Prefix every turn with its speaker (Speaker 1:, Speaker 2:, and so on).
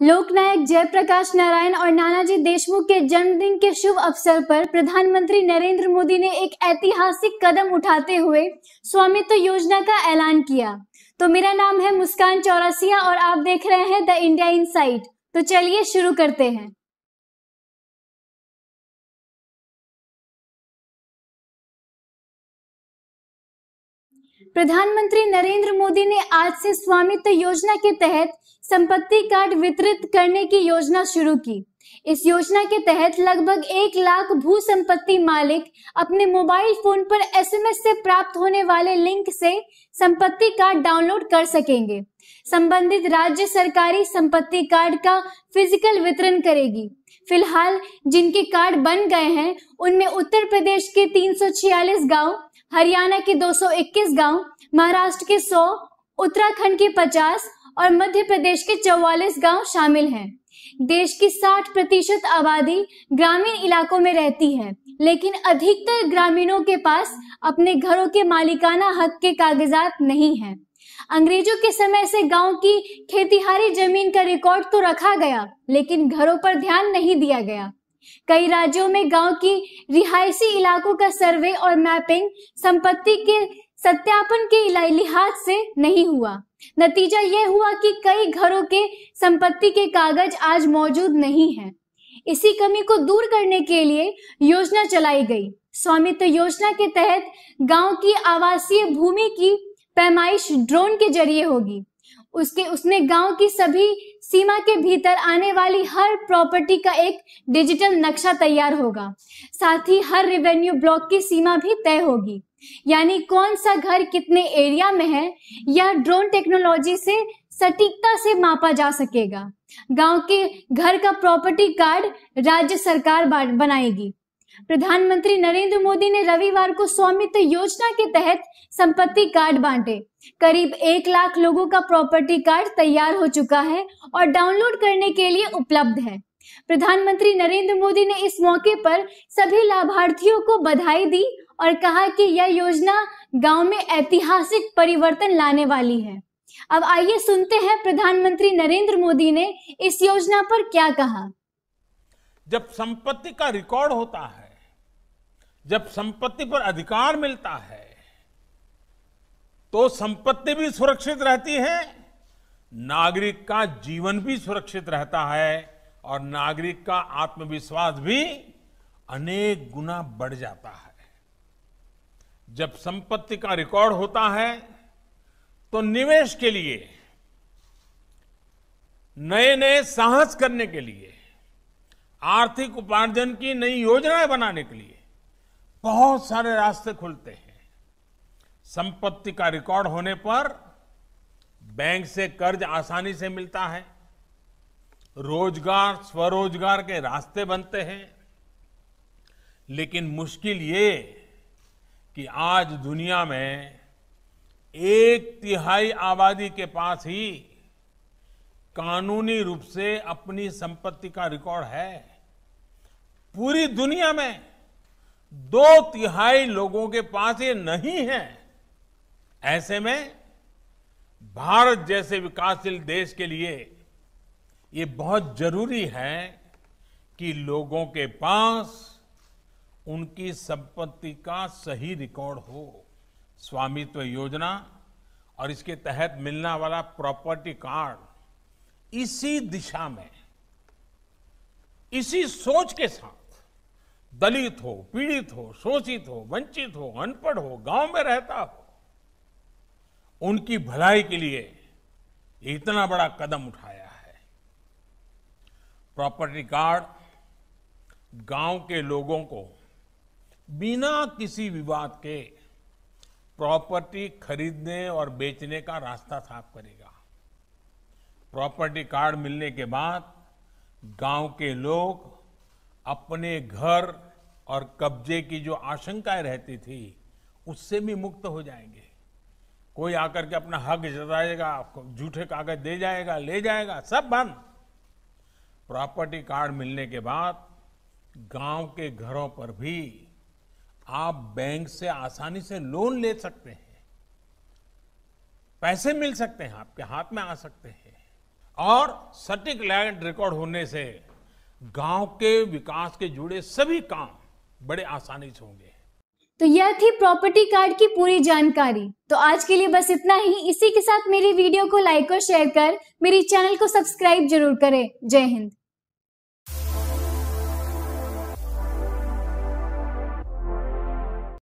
Speaker 1: लोकनायक जयप्रकाश नारायण और नानाजी देशमुख के जन्मदिन के शुभ अवसर पर प्रधानमंत्री नरेंद्र मोदी ने एक ऐतिहासिक कदम उठाते हुए स्वामित्व योजना का ऐलान किया। तो मेरा नाम है मुस्कान चौरसिया और आप देख रहे हैं द इंडिया इनसाइट। तो चलिए शुरू करते हैं। प्रधानमंत्री नरेंद्र मोदी ने आज से स्वामित्व योजना के तहत संपत्ति कार्ड वितरित करने की योजना शुरू की। इस योजना के तहत लगभग 1 लाख भू संपत्ति मालिक अपने मोबाइल फोन पर एसएमएस से प्राप्त होने वाले लिंक से संपत्ति कार्ड डाउनलोड कर सकेंगे। संबंधित राज्य सरकारी संपत्ति कार्ड का फिजिकल वितरण करेगी। फिलहाल जिनके कार्ड बन गए हैं उनमें उत्तर प्रदेश के 346 गांव, हरियाणा के 221 गांव, महाराष्ट्र के 100, उत्तराखंड के 50 और मध्य प्रदेश के 44 गांव शामिल हैं। देश की 60% आबादी ग्रामीण इलाकों में रहती है, लेकिन अधिकतर ग्रामीणों के पास अपने घरों के मालिकाना हक के कागजात नहीं हैं। अंग्रेजों के समय से गांव की खेतीहारी जमीन का रिकॉर्ड तो रखा गया, लेकिन घरों पर ध्यान नहीं दिया गया। कई राज्यों में गांव की रिहायशी इलाकों का सर्वे और मैपिंग संपत्ति के सत्यापन के लिहाज से नहीं हुआ। नतीजा यह हुआ कि कई घरों के संपत्ति के कागज आज मौजूद नहीं हैं। इसी कमी को दूर करने के लिए योजना चलाई गई। स्वामित्व योजना के तहत गांव की आवासीय भूमि की पैमाइश ड्रोन के जरिए होगी। उसमें गांव की सभी सीमा के भीतर आने वाली हर प्रॉपर्टी का एक डिजिटल नक्शा तैयार होगा। साथ ही हर रेवेन्यू ब्लॉक की सीमा भी तय होगी, यानी कौन सा घर कितने एरिया में है यह ड्रोन टेक्नोलॉजी से सटीकता से मापा जा सकेगा। गांव के घर का प्रॉपर्टी कार्ड राज्य सरकार बनाएगी। प्रधानमंत्री नरेंद्र मोदी ने रविवार को स्वामित्व योजना के तहत संपत्ति कार्ड बांटे। करीब 1 लाख लोगों का प्रॉपर्टी कार्ड तैयार हो चुका है और डाउनलोड करने के लिए उपलब्ध है। प्रधानमंत्री नरेंद्र मोदी ने इस मौके पर सभी लाभार्थियों को बधाई दी और कहा कि यह योजना गांव में ऐतिहासिक परिवर्तन लाने वाली है। अब आइए सुनते हैं प्रधानमंत्री नरेंद्र मोदी ने इस योजना पर क्या कहा।
Speaker 2: जब संपत्ति का रिकॉर्ड होता है, जब संपत्ति पर अधिकार मिलता है, तो संपत्ति भी सुरक्षित रहती है, नागरिक का जीवन भी सुरक्षित रहता है और नागरिक का आत्मविश्वास भी अनेक गुना बढ़ जाता है। जब संपत्ति का रिकॉर्ड होता है तो निवेश के लिए, नए नए साहस करने के लिए, आर्थिक उपार्जन की नई योजनाएं बनाने के लिए बहुत सारे रास्ते खुलते हैं। संपत्ति का रिकॉर्ड होने पर बैंक से कर्ज आसानी से मिलता है, रोजगार स्वरोजगार के रास्ते बनते हैं। लेकिन मुश्किल ये कि आज दुनिया में 1/3 आबादी के पास ही कानूनी रूप से अपनी संपत्ति का रिकॉर्ड है। पूरी दुनिया में 2/3 लोगों के पास ये नहीं है। ऐसे में भारत जैसे विकासशील देश के लिए ये बहुत जरूरी है कि लोगों के पास उनकी संपत्ति का सही रिकॉर्ड हो। स्वामित्व योजना और इसके तहत मिलने वाला प्रॉपर्टी कार्ड इसी दिशा में, इसी सोच के साथ दलित हो, पीड़ित हो, शोषित हो, वंचित हो, अनपढ़ हो, गांव में रहता हो, उनकी भलाई के लिए इतना बड़ा कदम उठाया है। प्रॉपर्टी कार्ड गांव के लोगों को बिना किसी विवाद के प्रॉपर्टी खरीदने और बेचने का रास्ता साफ करेगा। प्रॉपर्टी कार्ड मिलने के बाद गांव के लोग अपने घर और कब्जे की जो आशंकाएं रहती थी उससे भी मुक्त हो जाएंगे। कोई आकर के अपना हक जताएगा, झूठे कागज दे जाएगा, ले जाएगा, सब बंद। प्रॉपर्टी कार्ड मिलने के बाद गांव के घरों पर भी आप बैंक से आसानी से लोन ले सकते हैं, पैसे मिल सकते हैं, आपके हाथ में आ सकते हैं। और सटीक लैंड रिकॉर्ड होने से गांव के विकास के जुड़े सभी काम बड़े आसानी से होंगे।
Speaker 1: तो यह थी प्रॉपर्टी कार्ड की पूरी जानकारी। तो आज के लिए बस इतना ही। इसी के साथ मेरी वीडियो को लाइक और शेयर कर मेरी चैनल को सब्सक्राइब जरूर करें। जय हिंद।